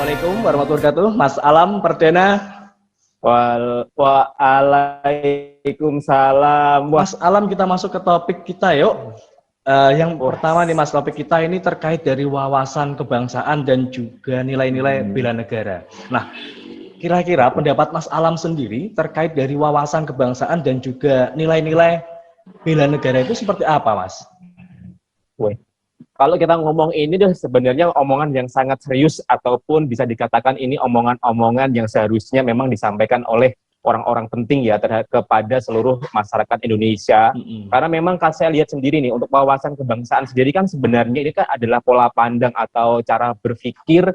Assalamualaikum warahmatullahi wabarakatuh. Mas Alam Perdana. Waalaikumsalam. Mas Alam, kita masuk ke topik kita yuk. Yang pertama nih Mas, topik kita ini terkait dari wawasan kebangsaan dan juga nilai-nilai bela negara. Nah, kira-kira pendapat Mas Alam sendiri terkait dari wawasan kebangsaan dan juga nilai-nilai bela negara itu seperti apa, Mas? Kalau kita ngomong ini tuh sebenarnya omongan yang sangat serius ataupun bisa dikatakan ini omongan-omongan yang seharusnya memang disampaikan oleh orang-orang penting ya kepada seluruh masyarakat Indonesia. Karena memang kalau saya lihat sendiri nih untuk wawasan kebangsaan sendiri kan sebenarnya ini kan adalah pola pandang atau cara berpikir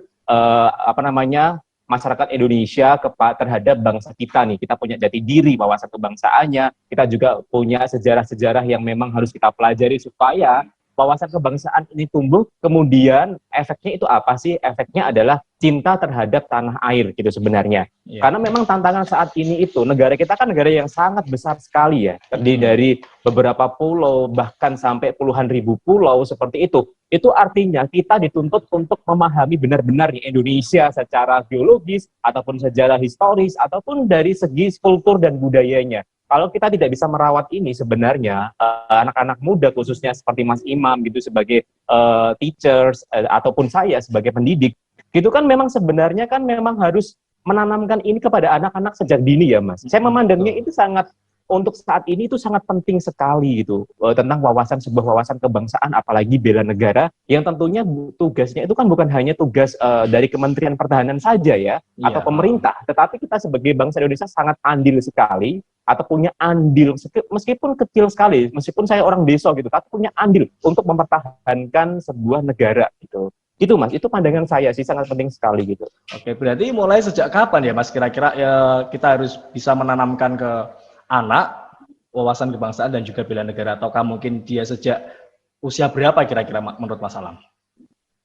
masyarakat Indonesia terhadap bangsa kita nih. Kita punya jati diri wawasan kebangsaannya. Kita juga punya sejarah-sejarah yang memang harus kita pelajari supaya wawasan kebangsaan ini tumbuh, kemudian efeknya itu apa sih? Efeknya adalah cinta terhadap tanah air gitu sebenarnya. Karena memang tantangan saat ini itu, negara kita kan negara yang sangat besar sekali ya, terdiri dari beberapa pulau, bahkan sampai puluhan ribu pulau seperti itu. Itu artinya kita dituntut untuk memahami benar-benar Indonesia secara geologis, ataupun sejarah historis, ataupun dari segi kultur dan budayanya. Kalau kita tidak bisa merawat ini sebenarnya anak-anak muda khususnya seperti Mas Imam gitu sebagai teachers ataupun saya sebagai pendidik gitu kan memang sebenarnya kan memang harus menanamkan ini kepada anak-anak sejak dini ya Mas. Saya memandangnya itu sangat untuk saat ini itu sangat penting sekali gitu tentang sebuah wawasan kebangsaan apalagi bela negara yang tentunya tugasnya itu kan bukan hanya tugas dari Kementerian Pertahanan saja ya atau pemerintah, tetapi kita sebagai bangsa Indonesia sangat andil sekali atau punya andil meskipun kecil sekali, meskipun saya orang desa gitu, tapi punya andil untuk mempertahankan sebuah negara gitu. Gitu Mas, itu pandangan saya sih sangat penting sekali gitu. Oke, berarti mulai sejak kapan ya Mas kira-kira kita harus bisa menanamkan ke anak wawasan kebangsaan dan juga bela negara, ataukah mungkin dia sejak usia berapa kira-kira menurut Mas Alam?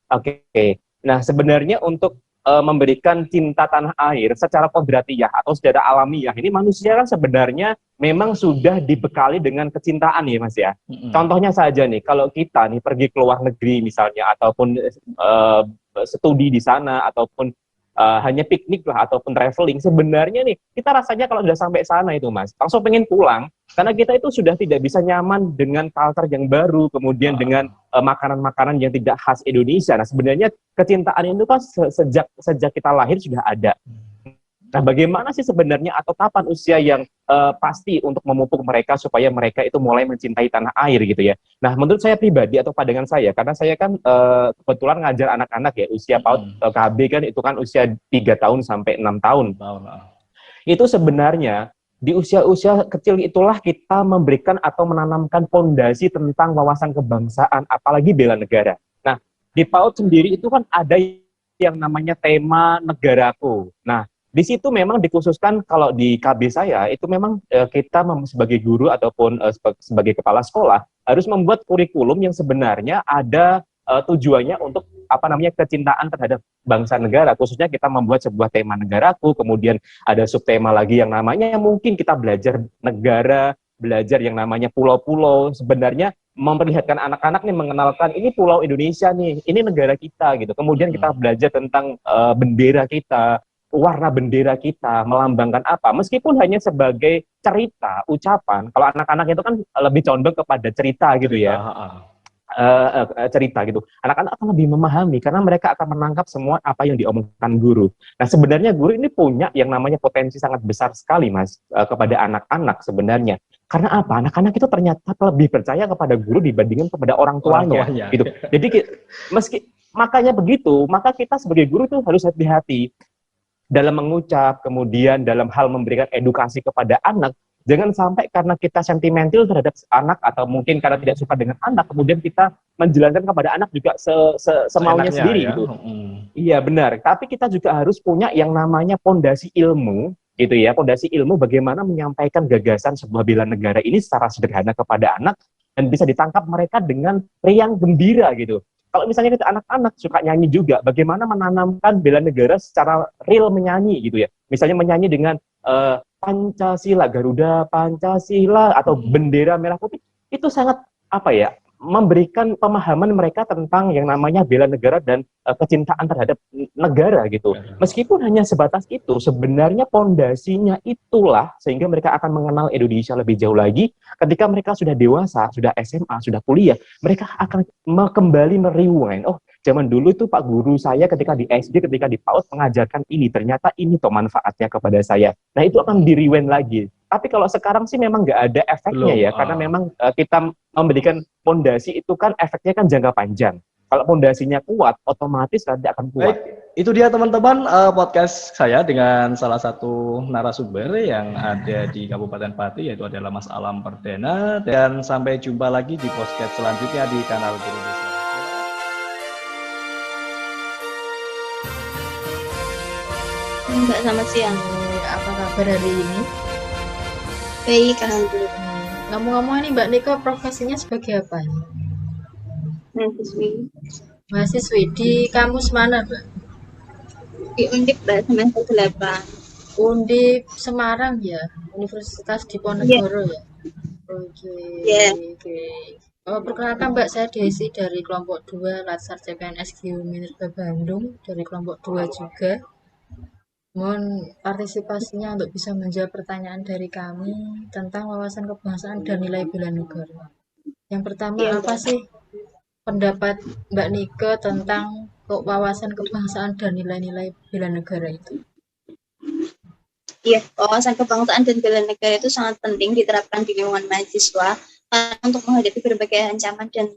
Oke. Nah sebenarnya untuk memberikan cinta tanah air secara kodratiah atau secara alamiah ini manusia kan sebenarnya memang sudah dibekali dengan kecintaan ya Mas ya. Contohnya saja nih kalau kita nih pergi ke luar negeri misalnya ataupun studi di sana ataupun hanya piknik lah ataupun traveling, sebenarnya nih kita rasanya kalau sudah sampai sana itu Mas langsung pengen pulang karena kita itu sudah tidak bisa nyaman dengan culture yang baru, kemudian dengan makanan-makanan yang tidak khas Indonesia. Nah sebenarnya kecintaan itu kan sejak kita lahir sudah ada. Nah bagaimana sih sebenarnya atau kapan usia yang pasti untuk memupuk mereka supaya mereka itu mulai mencintai tanah air gitu ya. Nah menurut saya pribadi atau pandangan saya, karena saya kan kebetulan ngajar anak-anak ya, usia PAUD KB kan itu kan usia 3 tahun sampai 6 tahun. Itu sebenarnya di usia-usia kecil itulah kita memberikan atau menanamkan fondasi tentang wawasan kebangsaan, apalagi bela negara. Nah di PAUD sendiri itu kan ada yang namanya tema negaraku. Nah di situ memang dikhususkan kalau di KB saya itu memang kita sebagai guru ataupun sebagai kepala sekolah harus membuat kurikulum yang sebenarnya ada tujuannya untuk kecintaan terhadap bangsa negara, khususnya kita membuat sebuah tema negaraku, kemudian ada subtema lagi yang namanya mungkin kita belajar negara, belajar yang namanya pulau-pulau, sebenarnya memperlihatkan anak-anak nih mengenalkan ini pulau Indonesia nih, ini negara kita gitu. Kemudian kita belajar tentang bendera kita, warna bendera kita, melambangkan apa, meskipun hanya sebagai cerita, ucapan. Kalau anak-anak itu kan lebih condong kepada cerita gitu ya, cerita gitu. Anak-anak akan lebih memahami karena mereka akan menangkap semua apa yang diomongkan guru. Nah sebenarnya guru ini punya yang namanya potensi sangat besar sekali Mas kepada anak-anak sebenarnya. Karena apa? Anak-anak itu ternyata lebih percaya kepada guru dibandingkan kepada orang tuanya. Gitu. Jadi makanya begitu, maka kita sebagai guru itu harus hati-hati dalam mengucap, kemudian dalam hal memberikan edukasi kepada anak. Jangan sampai karena kita sentimental terhadap anak atau mungkin karena tidak suka dengan anak, kemudian kita menjelaskan kepada anak juga semaunya sendiri ya? gitu. Iya benar, tapi kita juga harus punya yang namanya pondasi ilmu gitu ya, pondasi ilmu bagaimana menyampaikan gagasan sebuah bela negara ini secara sederhana kepada anak dan bisa ditangkap mereka dengan riang gembira gitu. Kalau misalnya kita anak-anak suka nyanyi juga, bagaimana menanamkan bela negara secara real menyanyi gitu ya. Misalnya menyanyi dengan Pancasila, Garuda Pancasila atau bendera merah putih, itu sangat memberikan pemahaman mereka tentang yang namanya bela negara dan kecintaan terhadap negara gitu. Meskipun hanya sebatas itu, sebenarnya pondasinya itulah sehingga mereka akan mengenal Indonesia lebih jauh lagi. Ketika mereka sudah dewasa, sudah SMA, sudah kuliah, mereka akan kembali merewind. Oh, zaman dulu itu Pak guru saya ketika di SD, ketika di PAUD mengajarkan ini, ternyata ini toh manfaatnya kepada saya. Nah, itu akan di-rewind lagi. Tapi kalau sekarang sih memang nggak ada efeknya ya, karena memang kita memberikan pondasi itu kan efeknya kan jangka panjang. Kalau pondasinya kuat, otomatis nanti akan kuat. Baik, itu dia teman-teman podcast saya dengan salah satu narasumber yang ada di Kabupaten Pati, yaitu adalah Mas Alam Perdana. Dan sampai jumpa lagi di podcast selanjutnya di kanal Guru Desa. Mbak, selamat siang. Apa kabar hari ini? Baik, alhamdulillah. Ngomong-ngomong ini Mbak Niko profesinya sebagai apa ini? Mahasiswi Mahasiswi di kampus mana, Mbak? di Undip, Mbak, semester 8. Undip Semarang ya, Universitas Diponegoro ya. Oke. Ya. Oke. Perkenalkan Mbak, saya Desi dari kelompok 2 Latsar CPNS GIU Minerba Bandung, dari kelompok 2 juga. Mohon partisipasinya untuk bisa menjawab pertanyaan dari kami tentang wawasan kebangsaan dan nilai bela negara. Yang pertama, Iya, apa Mbak. sih pendapat Mbak Nike tentang wawasan kebangsaan dan nilai-nilai bela negara itu? Iya, wawasan kebangsaan dan bela negara itu sangat penting diterapkan di lingkungan mahasiswa untuk menghadapi berbagai ancaman dan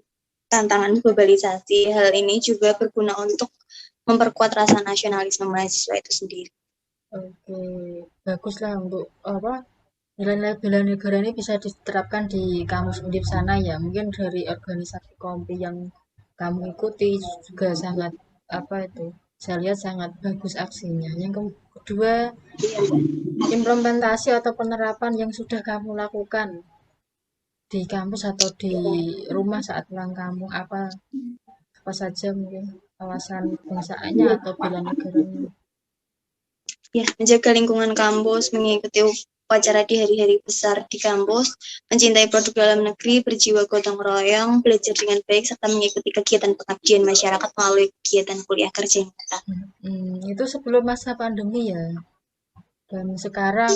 tantangan globalisasi. Hal ini juga berguna untuk memperkuat rasa nasionalisme mahasiswa itu sendiri. Oke, baguslah untuk nilai-nilai bela negara ini bisa diterapkan di kampus Undip sana ya. Mungkin dari organisasi kompi yang kamu ikuti juga sangat saya lihat sangat bagus aksinya. Yang kedua, implementasi atau penerapan yang sudah kamu lakukan di kampus atau di rumah saat pulang kampung, apa saja mungkin wawasan kebangsaannya atau bela negaranya. Ya, menjaga lingkungan kampus, mengikuti upacara di hari-hari besar di kampus, mencintai produk dalam negeri, berjiwa gotong royong, belajar dengan baik, serta mengikuti kegiatan pengabdian masyarakat melalui kegiatan kuliah kerja yang nyata. Itu sebelum masa pandemi ya. Dan sekarang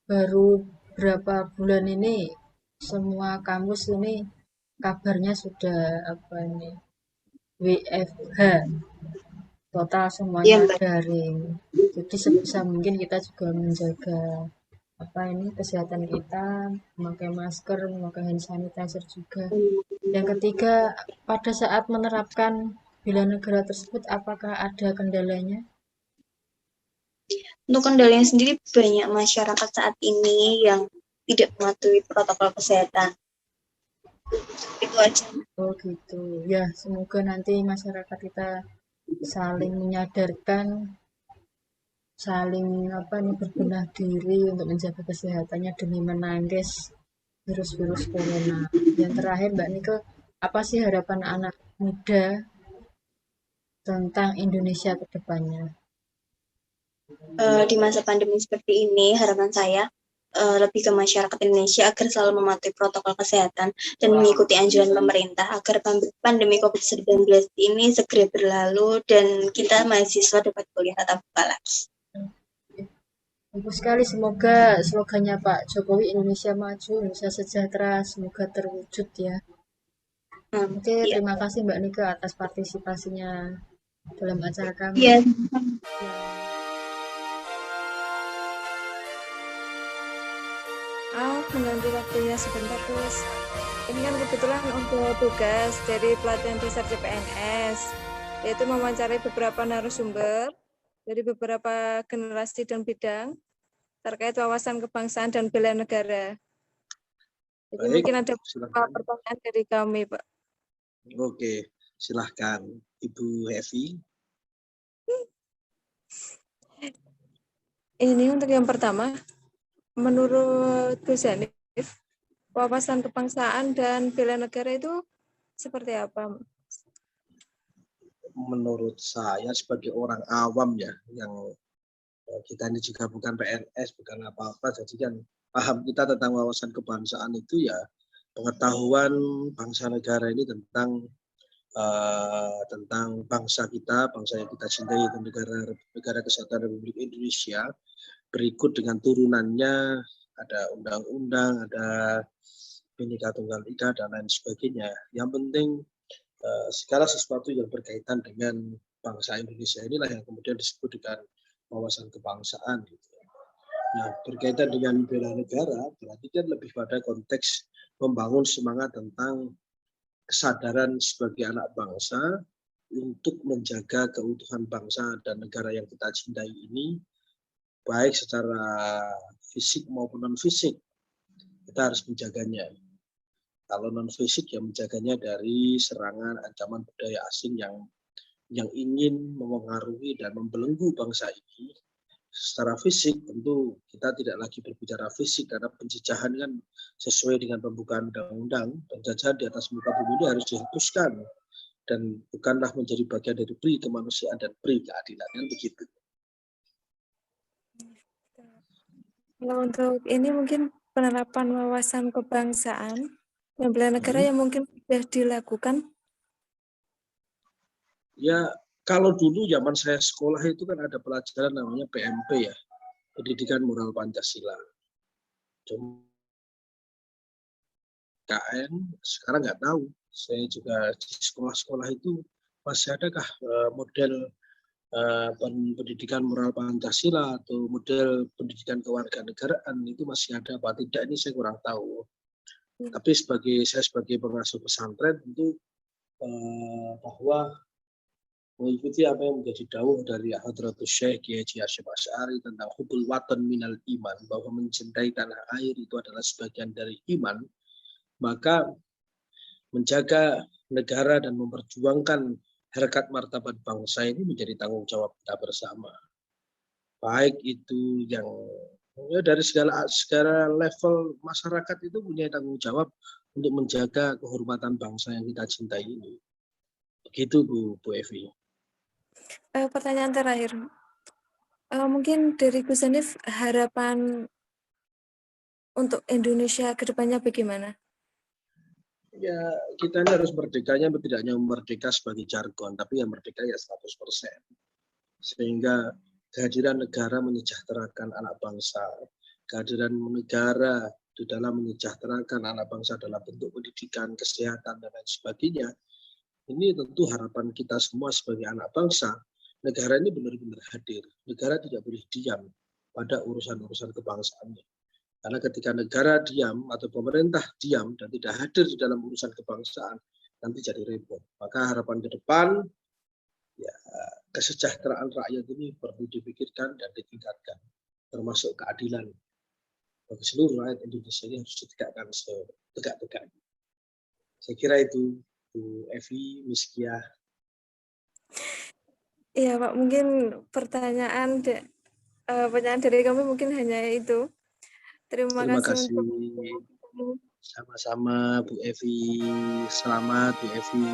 baru berapa bulan ini semua kampus ini kabarnya sudah WFH. Total semuanya daring. Jadi sebisa mungkin kita juga menjaga kesehatan kita, memakai masker, memakai hand sanitizer juga. Yang ketiga, pada saat menerapkan bela negara tersebut, apakah ada kendalanya? Untuk kendalanya sendiri, banyak masyarakat saat ini yang tidak mematuhi protokol kesehatan. Itu aja. Oh gitu. Ya, semoga nanti masyarakat kita saling menyadarkan, saling berbenah diri untuk menjaga kesehatannya demi menangkis virus-virus corona. Yang terakhir Mbak Nike, apa sih harapan anak muda tentang Indonesia ke depannya? Di masa pandemi seperti ini, harapan saya lebih ke masyarakat Indonesia agar selalu mematuhi protokol kesehatan dan mengikuti anjuran pemerintah agar pandemi COVID-19 ini segera berlalu dan kita mahasiswa dapat kuliah tatap muka lagi. Bagus sekali, semoga slogannya Pak Jokowi Indonesia Maju, Indonesia Sejahtera semoga terwujud ya. Oke, iya. terima kasih Mbak Nika atas partisipasinya dalam acara kami. Iya. Mengganggu waktunya sebentar terus. Ini kan kebetulan untuk tugas dari pelatihan dasar CPNS, yaitu mewawancarai beberapa narasumber dari beberapa generasi dan bidang terkait wawasan kebangsaan dan bela negara. Jadi baik, mungkin ada beberapa pertanyaan dari kami, Pak. Oke, silahkan Ibu Hevi. Ini untuk yang pertama, menurut Gus Hanif, wawasan kebangsaan dan bela negara itu seperti apa? Menurut saya sebagai orang awam ya, yang kita ini juga bukan PNS, bukan apa-apa, jadi kan paham kita tentang wawasan kebangsaan itu ya pengetahuan bangsa negara ini tentang bangsa kita, bangsa yang kita cintai, yaitu negara Kesatuan Republik Indonesia. Berikut dengan turunannya ada undang-undang, ada Bhinneka Tunggal Ika dan lain sebagainya. Yang penting segala sesuatu yang berkaitan dengan bangsa Indonesia inilah yang kemudian disebut dengan wawasan kebangsaan. Gitu. Nah, berkaitan dengan bela negara, berarti kan lebih pada konteks membangun semangat tentang kesadaran sebagai anak bangsa untuk menjaga keutuhan bangsa dan negara yang kita cintai ini, baik secara fisik maupun non-fisik. Kita harus menjaganya. Kalau non-fisik, ya menjaganya dari serangan ancaman budaya asing yang ingin memengaruhi dan membelenggu bangsa ini. Secara fisik tentu kita tidak lagi berbicara fisik karena penjajahan kan sesuai dengan pembukaan undang-undang, penjajahan di atas muka bumi ini harus dihapuskan dan bukanlah menjadi bagian dari pri kemanusiaan dan pri keadilan, kan begitu. Kalau untuk ini mungkin penerapan wawasan kebangsaan dan bela negara yang mungkin sudah dilakukan. Ya, kalau dulu zaman saya sekolah itu kan ada pelajaran namanya PMP ya, Pendidikan Moral Pancasila. Cuma KN sekarang nggak tahu. Saya juga di sekolah-sekolah itu masih adakah model pendidikan moral Pancasila atau model pendidikan kewarganegaraan itu masih ada apa tidak, ini saya kurang tahu. Tapi saya sebagai pengasuh pesantren tentu bahwa mengikuti apa yang menjadi dawuh dari Hadratus Syekh Kiai Haji Hasyim Asy'ari tentang hubul watan minal iman, bahwa mencintai tanah air itu adalah sebagian dari iman, maka menjaga negara dan memperjuangkan harkat martabat bangsa ini menjadi tanggung jawab kita bersama. Baik itu yang dari segala level masyarakat itu punya tanggung jawab untuk menjaga kehormatan bangsa yang kita cintai ini. Begitu Bu Evi. Pertanyaan terakhir, mungkin dari Gus Hanif, harapan untuk Indonesia ke depannya bagaimana? Ya, kita ini harus merdekanya tidak hanya merdeka sebagai jargon, tapi yang merdeka ya 100%. Sehingga kehadiran negara menyejahterakan anak bangsa, kehadiran negara di dalam menyejahterakan anak bangsa dalam bentuk pendidikan, kesehatan, dan lain sebagainya, ini tentu harapan kita semua sebagai anak bangsa. Negara ini benar-benar hadir. Negara tidak boleh diam pada urusan-urusan kebangsaannya. Karena ketika negara diam atau pemerintah diam dan tidak hadir di dalam urusan kebangsaan, nanti jadi repot. Maka harapan ke depan, ya, kesejahteraan rakyat ini perlu dipikirkan dan ditingkatkan, termasuk keadilan bagi seluruh rakyat Indonesia ini harus ditegakkan setegak-tegaknya. Saya kira itu Bu Evi, Miskia. Iya Pak, mungkin pertanyaan dari kami mungkin hanya itu. Terima kasih. Sama-sama Bu Evi. Selamat Bu Evi.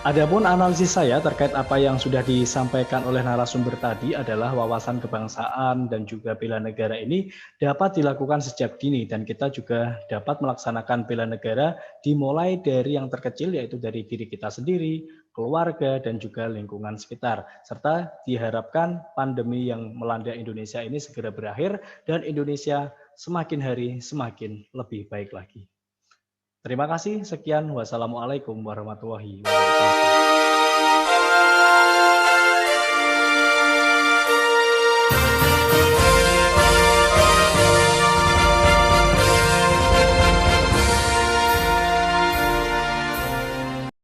Adapun analisis saya terkait apa yang sudah disampaikan oleh narasumber tadi adalah wawasan kebangsaan dan juga bela negara ini dapat dilakukan sejak dini, dan kita juga dapat melaksanakan bela negara dimulai dari yang terkecil, yaitu dari diri kita sendiri, keluarga, dan juga lingkungan sekitar. Serta diharapkan pandemi yang melanda Indonesia ini segera berakhir dan Indonesia semakin hari semakin lebih baik lagi. Terima kasih, sekian. Wassalamualaikum warahmatullahi wabarakatuh.